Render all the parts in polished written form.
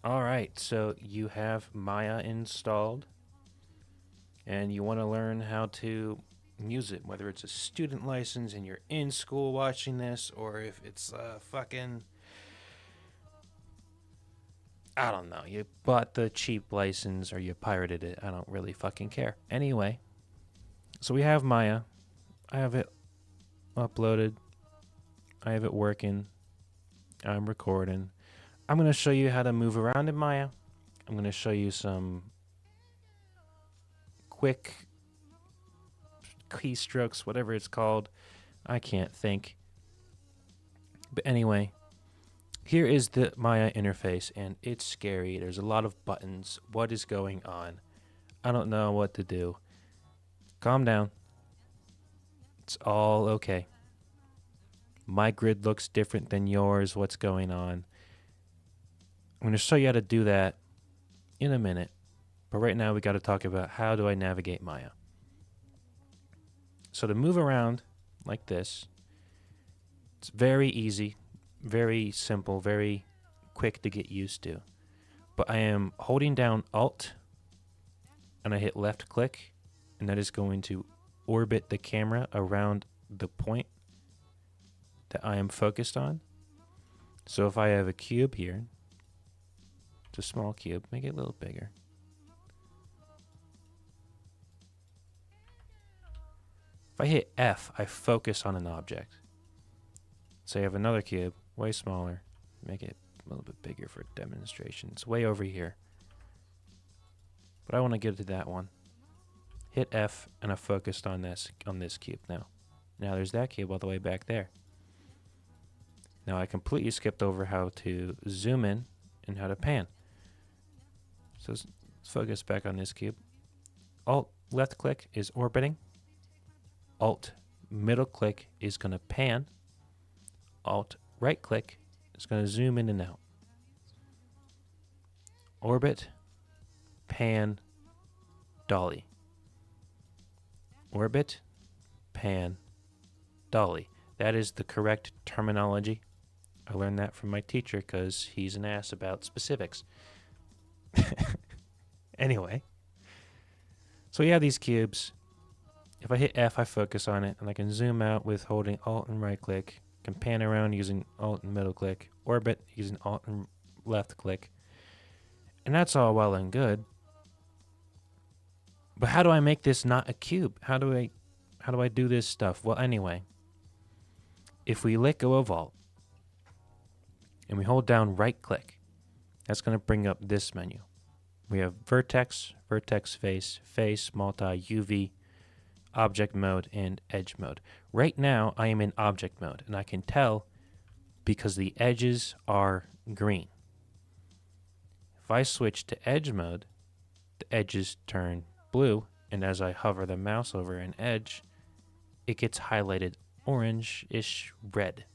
All right, so you have Maya installed and you want to learn how to use it, whether it's a student license and you're in school watching this, or if it's fucking, I don't know, you bought the cheap license or you pirated it. I don't really fucking care. Anyway, so we have Maya. I have it uploaded, I have it working, I'm recording. I'm going to show you how to move around in Maya. I'm going to show you some quick keystrokes, whatever it's called. I can't think. But anyway, here is the Maya interface, and it's scary. There's a lot of buttons. What is going on? I don't know what to do. Calm down. It's all okay. My grid looks different than yours. What's going on? I'm going to show you how to do that in a minute. But right now, we got to talk about how do I navigate Maya. So to move around like this, it's very easy, very simple, very quick to get used to. But I am holding down Alt and I hit left click, and that is going to orbit the camera around the point that I am focused on. So if I have a cube here, it's a small cube, make it a little bigger. If I hit F, I focus on an object. Say I have another cube, way smaller, make it a little bit bigger for demonstration. It's way over here. But I want to get to that one. Hit F, and I focused on this cube now. Now there's that cube all the way back there. Now I completely skipped over how to zoom in and how to pan. So let's focus back on this cube. Alt left click is orbiting. Alt middle click is going to pan. Alt right click is going to zoom in and out. Orbit, pan, dolly. Orbit, pan, dolly. That is the correct terminology. I learned that from my teacher because he's an ass about specifics. Anyway, so we have these cubes. If I hit F, I focus on it, and I can zoom out with holding Alt and right click. I can pan around using Alt and middle click. Orbit using Alt and left click. And that's all well and good. But how do I make this not a cube? How do I do this stuff? Well, anyway, if we let go of Alt and we hold down right click, that's going to bring up this menu. We have vertex, vertex face, face, multi, UV, object mode, and edge mode. Right now, I am in object mode, and I can tell because the edges are green. If I switch to edge mode, the edges turn blue, and as I hover the mouse over an edge, it gets highlighted orange-ish red.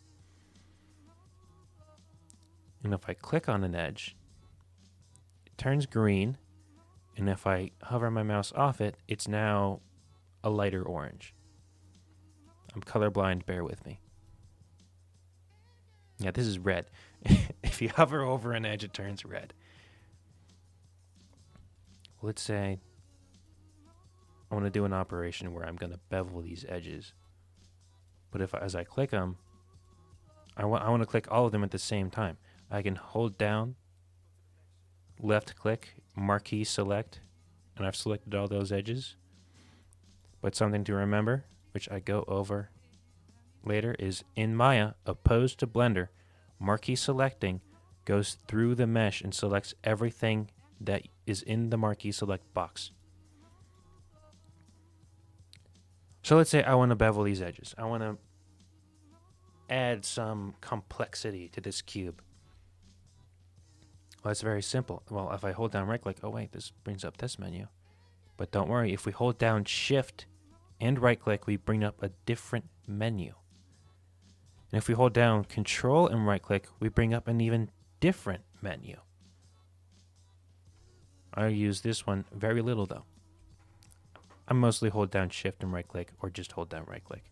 And if I click on an edge, it turns green, and if I hover my mouse off it, it's now a lighter orange. I'm colorblind, bear with me. Yeah, this is red. If you hover over an edge, it turns red. Let's say I want to do an operation where I'm going to bevel these edges. But if as I click them, I want to click all of them at the same time. I can hold down, left click, marquee select, and I've selected all those edges. But something to remember, which I go over later, is in Maya, opposed to Blender, marquee selecting goes through the mesh and selects everything that is in the marquee select box. So let's say I want to bevel these edges. I want to add some complexity to this cube. Well, it's very simple. Well, if I hold down right click, oh wait, this brings up this menu. But don't worry, if we hold down shift and right click, we bring up a different menu. And if we hold down control and right click, we bring up an even different menu. I use this one very little though. I mostly hold down shift and right click, or just hold down right click.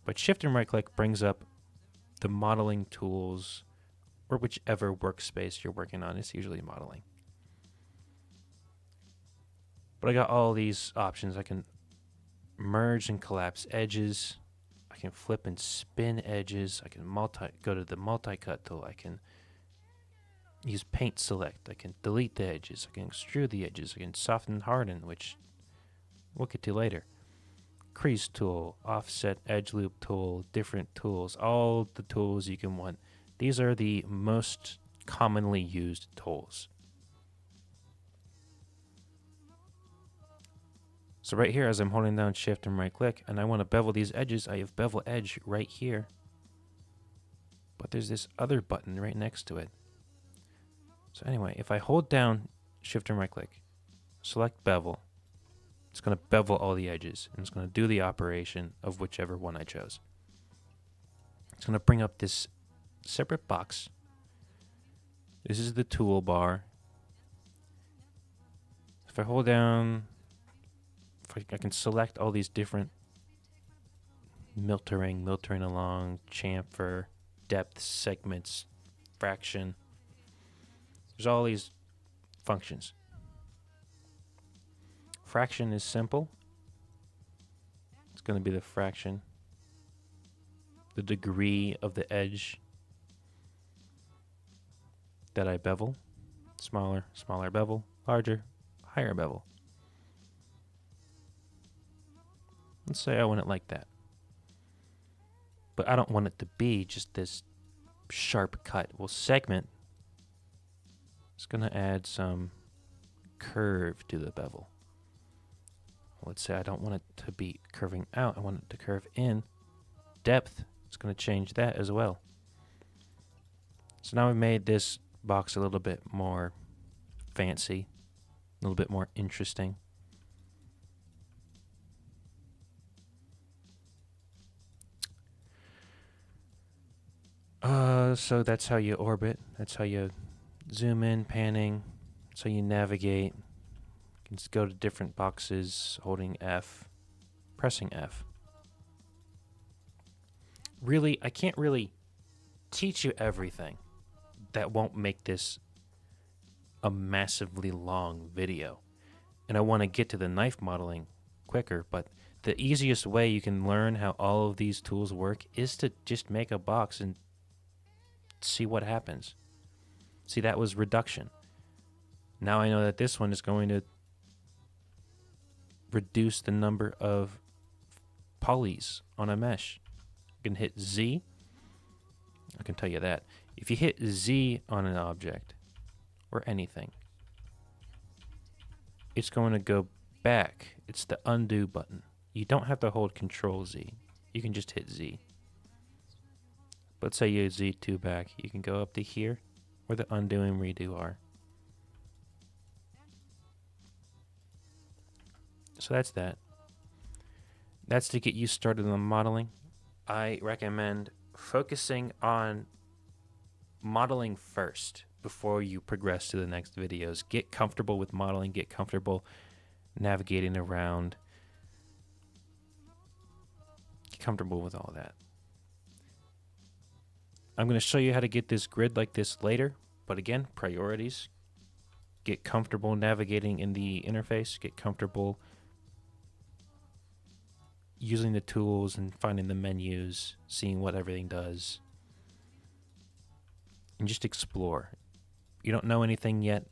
But shift and right click brings up the modeling tools, or whichever workspace you're working on. It's usually modeling. But I got all these options. I can merge and collapse edges. I can flip and spin edges. I can go to the multi-cut tool. I can use paint select. I can delete the edges. I can extrude the edges. I can soften and harden, which we'll get to later. Crease tool, offset edge loop tool, different tools, all the tools you can want. These are the most commonly used tools. So right here, as I'm holding down shift and right click, and I want to bevel these edges, I have bevel edge right here. But there's this other button right next to it. So anyway, if I hold down shift and right click, select bevel, it's going to bevel all the edges, and it's going to do the operation of whichever one I chose. It's going to bring up this separate box. This is the toolbar. If I hold down, I can select all these different miltering along, chamfer, depth, segments, fraction. There's all these functions. Fraction is simple. It's going to be the fraction, the degree of the edge that I bevel. Smaller bevel, larger, higher bevel. Let's say I want it like that. But I don't want it to be just this sharp cut. Well, segment is going to add some curve to the bevel. Let's say I don't want it to be curving out. I want it to curve in. Depth is going to change that as well. So now we've made this box a little bit more fancy, a little bit more interesting. So that's how you orbit. That's how you zoom in, panning. That's how you navigate. You can just go to different boxes, holding F, pressing F. Really, I can't really teach you everything. That won't make this a massively long video. And I want to get to the knife modeling quicker, but the easiest way you can learn how all of these tools work is to just make a box and see what happens. See, that was reduction. Now I know that this one is going to reduce the number of polys on a mesh. I can hit Z. I can tell you that. If you hit Z on an object or anything, it's going to go back. It's the undo button. You don't have to hold Control Z. You can just hit Z. Let's say you Z2 back. You can go up to here where the undo and redo are. So that's that. That's to get you started on modeling. I recommend focusing on modeling first before you progress to the next videos. Get comfortable with modeling. Get comfortable navigating around. Get comfortable with all that. I'm going to show you how to get this grid like this later. But again, priorities. Get comfortable navigating in the interface. Get comfortable using the tools and finding the menus, seeing what everything does. And just explore. You don't know anything yet,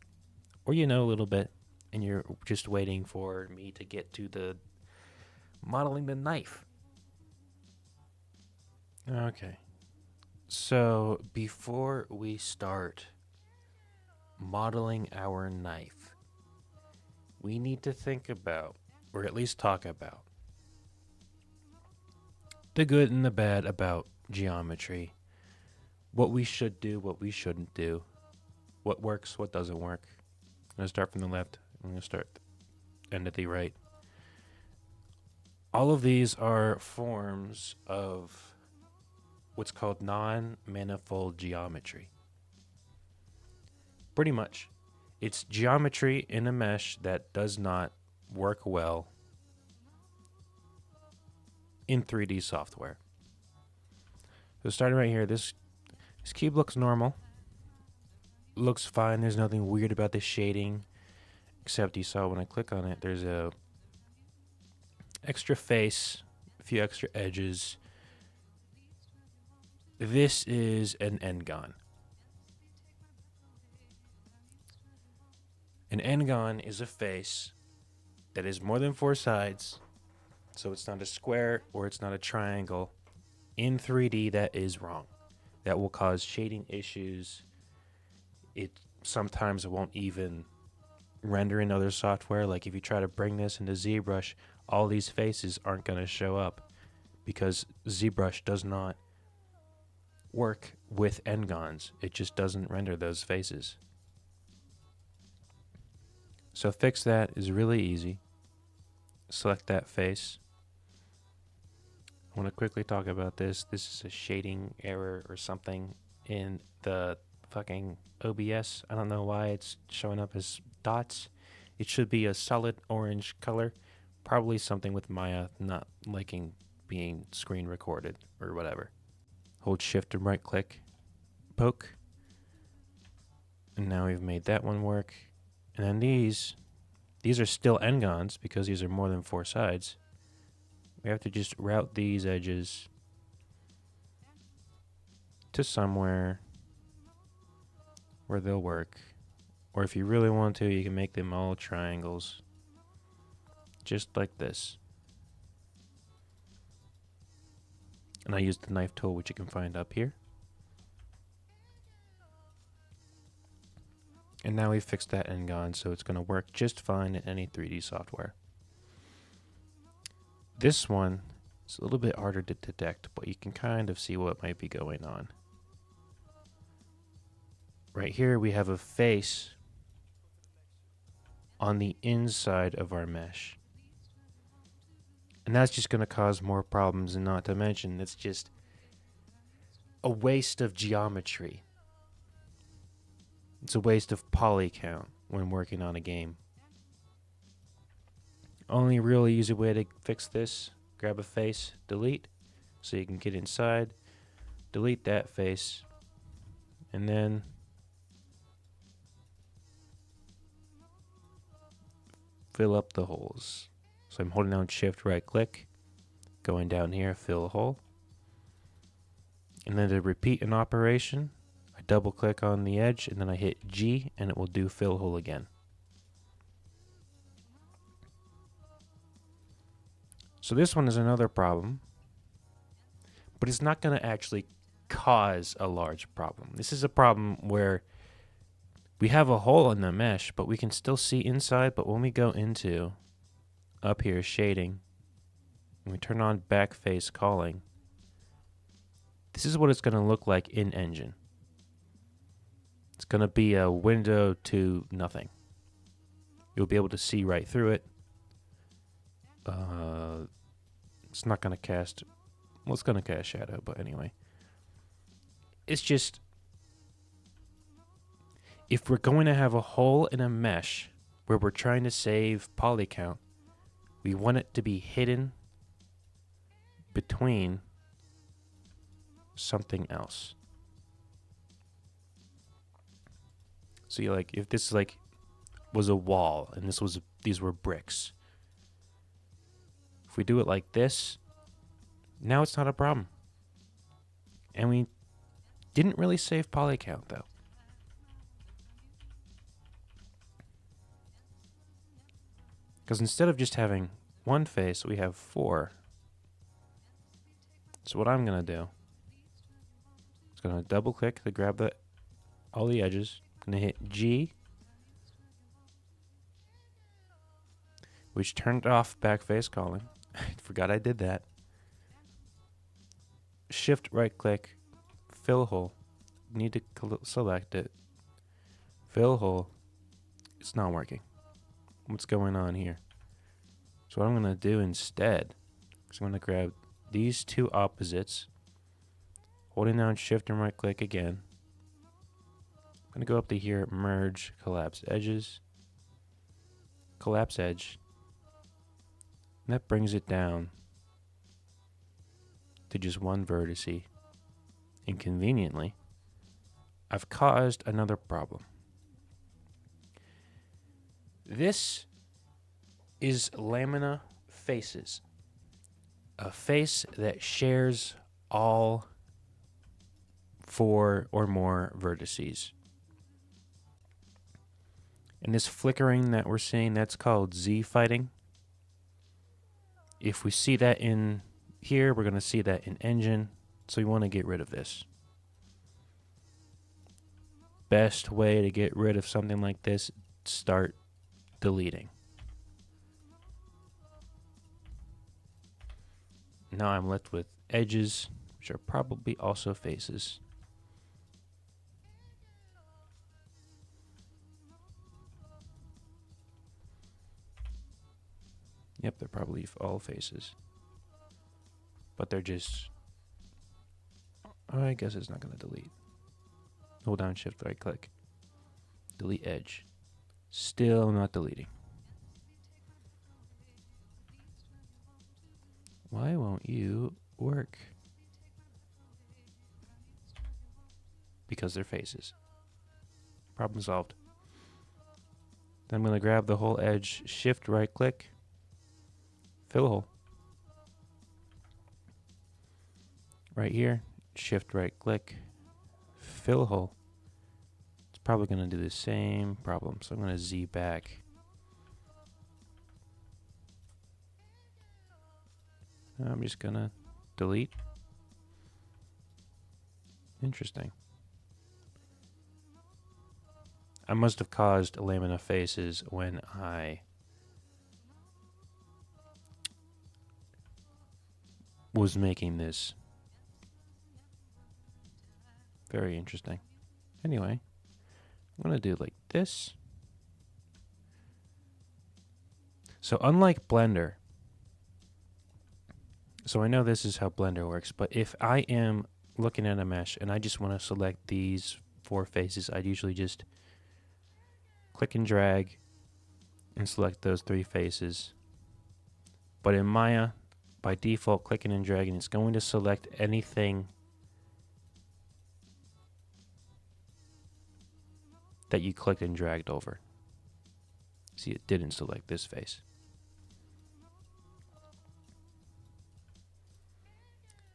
or you know a little bit, and you're just waiting for me to get to the modeling the knife. Okay. So before we start modeling our knife, we need to think about, or at least talk about, the good and the bad about geometry. What we should do, what we shouldn't do. What works, what doesn't work. I'm going to start from the left. I'm going to start end at the right. All of these are forms of what's called non-manifold geometry. Pretty much. It's geometry in a mesh that does not work well in 3D software. So starting right here, this cube looks normal. looks fine. There's nothing weird about the shading, except you saw when I click on it, there's a extra face, a few extra edges. This is an n-gon. An n-gon is a face that is more than 4 sides, so it's not a square or it's not a triangle. In 3D, that is wrong. That will cause shading issues. It sometimes won't even render in other software. Like if you try to bring this into ZBrush, all these faces aren't going to show up because ZBrush does not work with n-gons. It just doesn't render those faces. So fix that is really easy. Select that face. I want to quickly talk about this. This is a shading error or something in the fucking OBS. I don't know why it's showing up as dots. It should be a solid orange color. Probably something with Maya not liking being screen recorded or whatever. Hold shift and right click. Poke. And now we've made that one work. And then these are still n-gons because these are more than 4 sides. We have to just route these edges to somewhere where they'll work. Or if you really want to, you can make them all triangles. Just like this. And I use the knife tool, which you can find up here. And now we've fixed that n-gon, so it's going to work just fine in any 3D software. This one is a little bit harder to detect, but you can kind of see what might be going on. Right here we have a face on the inside of our mesh. And that's just going to cause more problems, and not to mention it's just a waste of geometry. It's a waste of poly count when working on a game. Only really easy way to fix this, grab a face, delete, so you can get inside, delete that face, and then fill up the holes. So I'm holding down shift right click, going down here, fill a hole. And then to repeat an operation, I double click on the edge and then I hit G and it will do fill hole again. So this one is another problem, but it's not going to actually cause a large problem. This is a problem where we have a hole in the mesh, but we can still see inside. But when we go into up here shading, and we turn on back face calling, this is what it's going to look like in Engine. It's going to be a window to nothing. You'll be able to see right through it. It's not going to cast, well, it's going to cast shadow, but anyway. It's just, if we're going to have a hole in a mesh where we're trying to save poly count, we want it to be hidden between something else. So you like, if this like was a wall and these were bricks, if we do it like this, now it's not a problem. And we didn't really save poly count though. Because instead of just having one face, we have 4. So what I'm going to do is going to double click to grab all the edges. I'm going to hit G, which turned off back face calling. I forgot I did that. Shift right click, fill hole. Need to select it. Fill hole. It's not working. What's going on here? So what I'm going to do instead is I'm going to grab these 2 opposites, holding down shift and right click again. I'm going to go up to here, merge, collapse edges, collapse edge, and that brings it down to just one vertice. And conveniently, I've caused another problem. This is lamina faces. A face that shares all 4 or more vertices. And this flickering that we're seeing, that's called Z fighting. If we see that in here, we're going to see that in engine. So we want to get rid of this. Best way to get rid of something like this, start deleting. Now I'm left with edges, which are probably also faces. Yep, they're probably all faces. But they're just... Oh, I guess it's not going to delete. Hold down shift right click. Delete edge. Still not deleting. Why won't you work? Because they're faces. Problem solved. Then I'm going to grab the whole edge, shift right click, fill a hole. Right here, shift right click, fill a hole. It's probably going to do the same problem, so I'm going to Z back. I'm just going to delete. Interesting. I must have caused lamina faces when I was making this. Very interesting. Anyway, I'm going to do it like this. So unlike Blender, so I know this is how Blender works, but if I am looking at a mesh and I just want to select these 4 faces, I'd usually just click and drag and select those 3 faces. But in Maya, by default, clicking and dragging, it's going to select anything that you clicked and dragged over. See, it didn't select this face.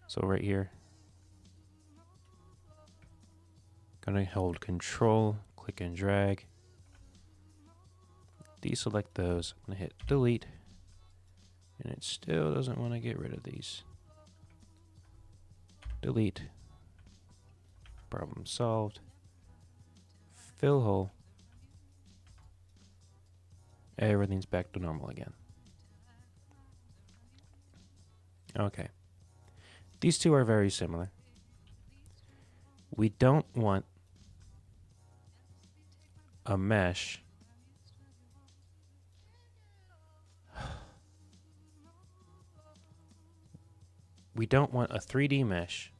So right here, gonna hold Control, click and drag, deselect those. I'm gonna hit delete, and it still doesn't want to get rid of these. Delete. Problem solved. Fill hole. Everything's back to normal again. Okay. These two are very similar. We don't want a mesh we don't want a 3D mesh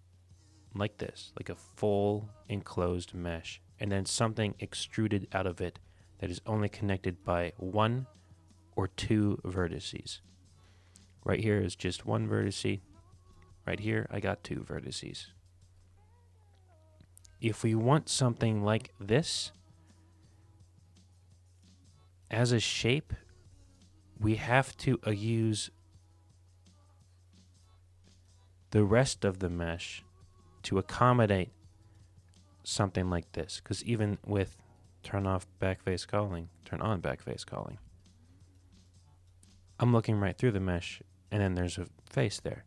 like this, like a full enclosed mesh, and then something extruded out of it that is only connected by 1 or 2 vertices. Right here is just 1 vertice. Right here, I got 2 vertices. If we want something like this as a shape, we have to use the rest of the mesh to accommodate something like this. Because even with turn off backface calling, turn on backface calling, I'm looking right through the mesh and then there's a face there.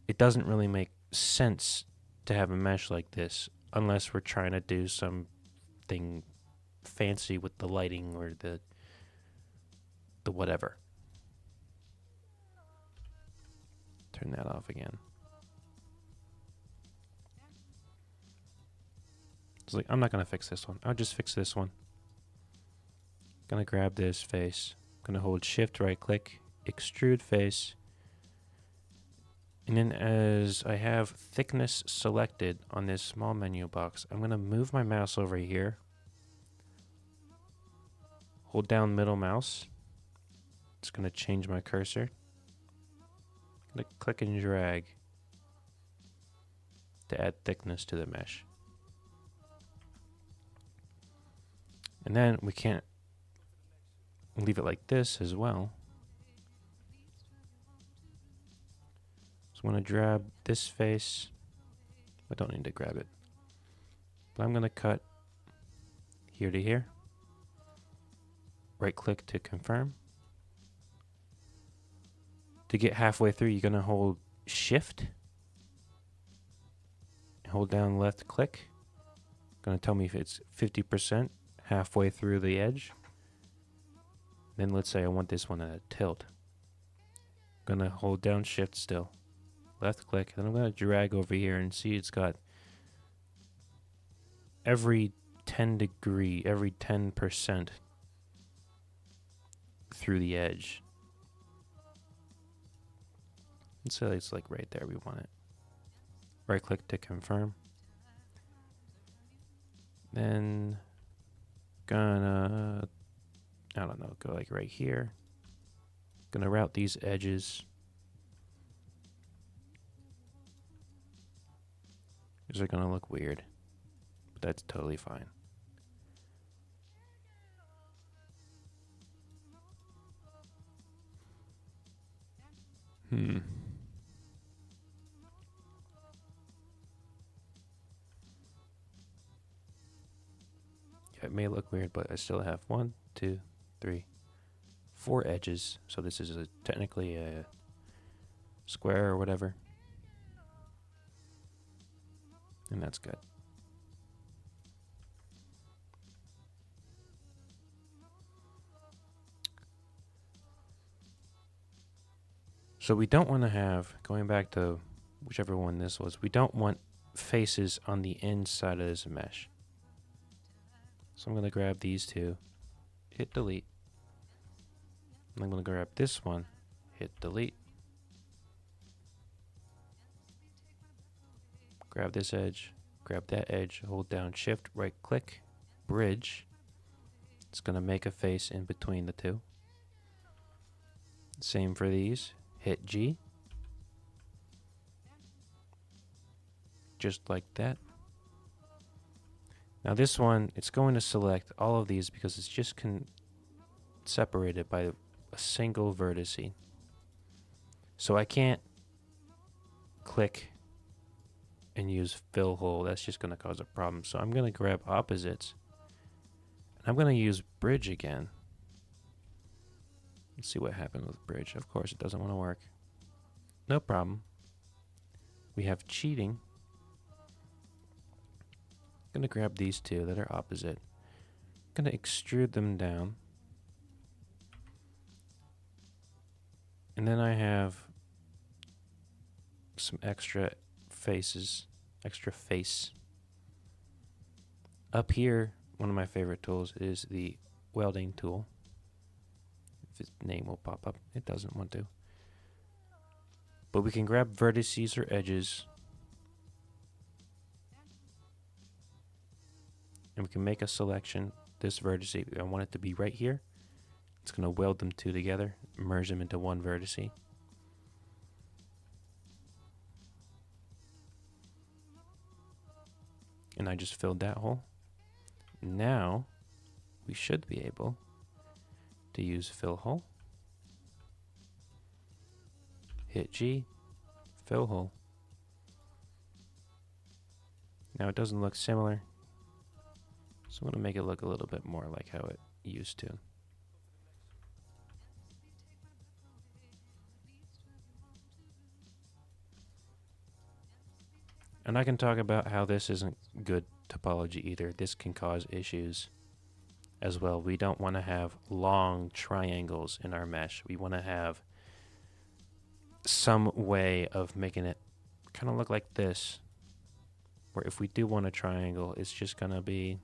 It doesn't really make sense to have a mesh like this unless we're trying to do something fancy with the lighting or the whatever. Turn that off again. It's like, I'm not going to fix this one. I'll just fix this one. Gonna grab this face. Gonna hold shift right click, extrude face. And then as I have thickness selected on this small menu box, I'm gonna move my mouse over here. Hold down middle mouse. It's gonna change my cursor. I'm gonna click and drag to add thickness to the mesh. And then we can't leave it like this as well. So I'm going to grab this face. I don't need to grab it. But I'm going to cut here to here. Right click to confirm. To get halfway through, you're going to hold shift. Hold down left click. Going to tell me if it's 50% halfway through the edge. Then let's say I want this one at a tilt. I'm going to hold down shift still. Left click. Then I'm going to drag over here and see it's got every 10% through the edge. Let's say it's like right there we want it. Right click to confirm. Then gonna, I don't know, go like right here. Gonna route these edges. These are gonna look weird, but that's totally fine. Yeah, it may look weird, but I still have 1, 2, 3, 4 edges. So this is technically a square or whatever. And that's good. So we don't want to have, going back to whichever one this was, we don't want faces on the inside of this mesh. So I'm going to grab these two, hit delete. And I'm going to grab this one, hit delete. Grab this edge, grab that edge, hold down shift, right click, bridge. It's going to make a face in between the two. Same for these, hit G. Just like that. Now this one, it's going to select all of these because it's just separated by a single vertice. So I can't click and use fill hole. That's just going to cause a problem. So I'm going to grab opposites. And I'm going to use bridge again. Let's see what happened with bridge. Of course, it doesn't want to work. No problem. We have cheating. I'm going to grab these two that are opposite. I'm going to extrude them down. And then I have some extra faces, extra face. Up here, one of my favorite tools is the welding tool. If its name will pop up, it doesn't want to. But we can grab vertices or edges. And we can make a selection. This vertex, I want it to be right here. It's going to weld them two together, merge them into one vertex. And I just filled that hole. Now, we should be able to use fill hole. Hit G, fill hole. Now it doesn't look similar. So I'm going to make it look a little bit more like how it used to. And I can talk about how this isn't good topology either. This can cause issues as well. We don't want to have long triangles in our mesh. We want to have some way of making it kind of look like this, where if we do want a triangle, it's just going to be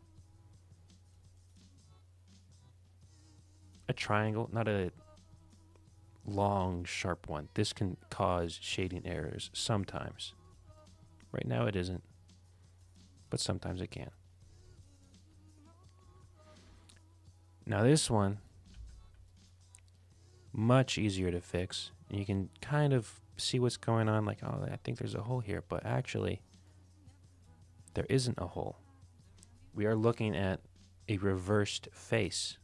a triangle, not a long, sharp one. This can cause shading errors sometimes. Right now it isn't, but sometimes it can. Now this one, much easier to fix. You can kind of see what's going on, like, oh, I think there's a hole here, but actually there isn't a hole. We are looking at a reversed face.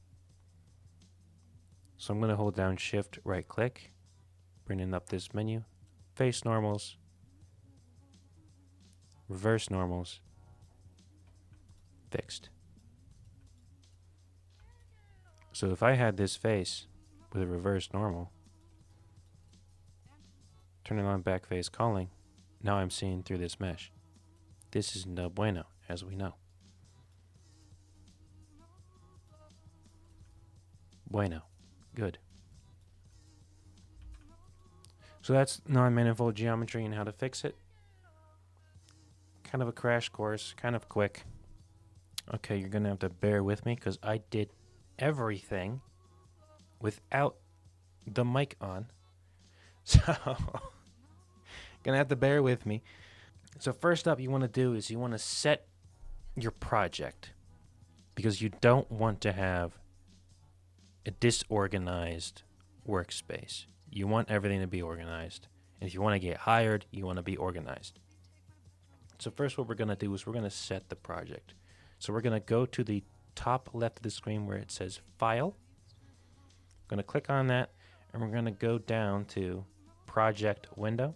So I'm going to hold down Shift, right click, bringing up this menu, face normals, reverse normals, fixed. So if I had this face with a reverse normal, turning on back face calling, now I'm seeing through this mesh. This is no bueno, as we know. Bueno. Good. So that's non-manifold geometry and how to fix it. Kind of a crash course, kind of quick. Okay, you're going to have to bear with me because I did everything without the mic on. So, gonna have to bear with me. So first up, you want to do is you want to set your project because you don't want to have a disorganized workspace. You want everything to be organized. And if you want to get hired, you want to be organized. So first what we're going to do is we're going to set the project. So we're going to go to the top left of the screen where it says File. I'm going to click on that, and we're going to go down to Project Window.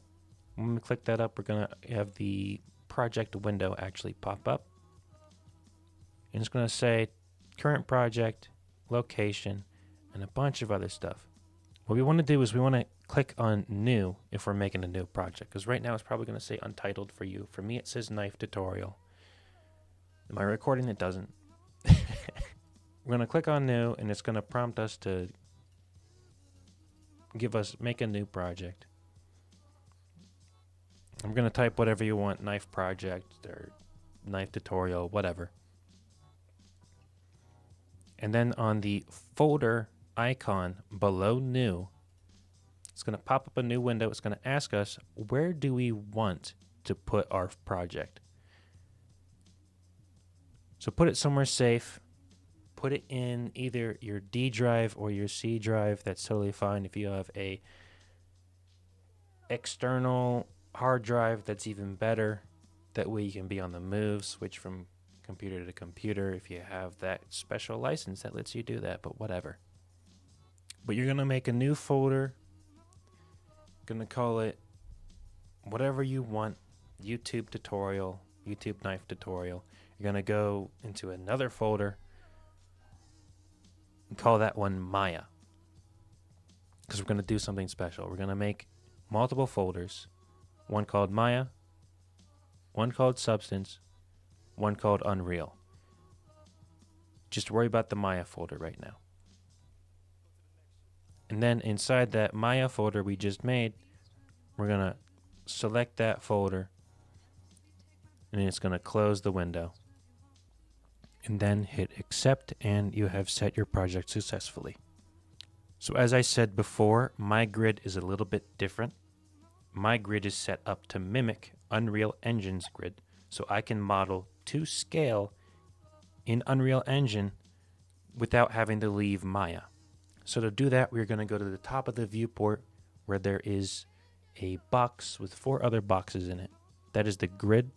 When we click that up, we're going to have the project window actually pop up. And it's going to say current project, location, and a bunch of other stuff. What we want to do is we want to click on new if we're making a new project, because right now it's probably going to say untitled for you. For me, it says knife tutorial. Am I recording? It doesn't. We're going to click on new, and it's going to prompt us to make a new project. I'm going to type whatever you want, knife project or knife tutorial, whatever. And then on the folder icon below new, it's going to pop up a new window. It's going to ask us, where do we want to put our project? So put it somewhere safe. Put it in either your D drive or your C drive. That's totally fine. If you have a external hard drive, that's even better. That way you can be on the move, switch from computer to computer if you have that special license that lets you do that, but whatever. But you're going to make a new folder. Going to call it whatever you want, YouTube tutorial, YouTube knife tutorial. You're going to go into another folder and call that one Maya, because we're going to do something special. We're going to make multiple folders, one called Maya, one called Substance, one called Unreal. Just worry about the Maya folder right now. And then inside that Maya folder we just made, we're going to select that folder, and it's going to close the window. And then hit accept, and you have set your project successfully. So as I said before, my grid is a little bit different. My grid is set up to mimic Unreal Engine's grid, so I can model to scale in Unreal Engine without having to leave Maya. So to do that, we're going to go to the top of the viewport where there is a box with 4 other boxes in it. That is the grid.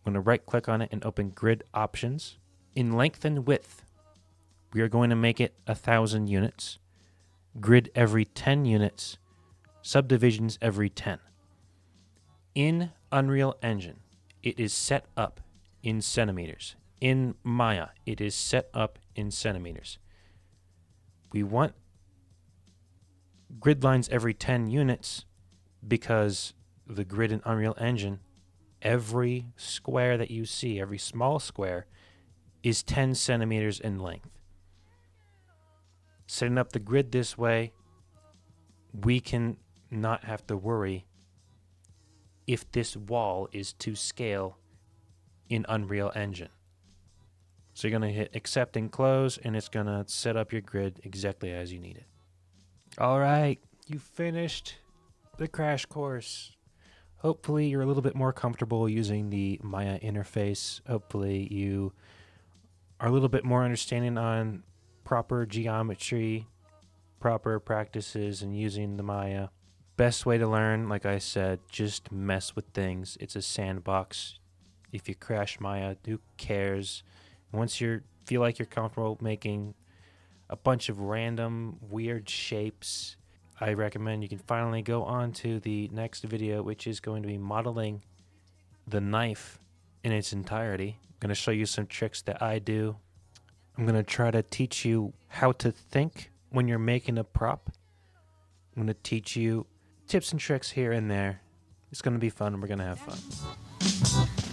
I'm going to right click on it and open grid options. In length and width, we are going to make it 1,000 units. Grid every 10 units. Subdivisions every 10. In Unreal Engine, it is set up in centimeters. In Maya, it is set up in centimeters. We want grid lines every 10 units because the grid in Unreal Engine, every square that you see, every small square, is 10 centimeters in length. Setting up the grid this way, we can not have to worry if this wall is to scale in Unreal Engine. So you're going to hit accept and close, and it's going to set up your grid exactly as you need it. All right, you finished the crash course. Hopefully you're a little bit more comfortable using the Maya interface. Hopefully you are a little bit more understanding on proper geometry, proper practices, and using the Maya. Best way to learn, like I said, just mess with things. It's a sandbox. If you crash Maya, who cares? Once you're feel like you're comfortable making a bunch of random weird shapes, I recommend you can finally go on to the next video, which is going to be modeling the knife in its entirety. I'm going to show you some tricks that I do. I'm going to try to teach you how to think when you're making a prop. I'm going to teach you tips and tricks here and there. It's going to be fun. We're going to have fun.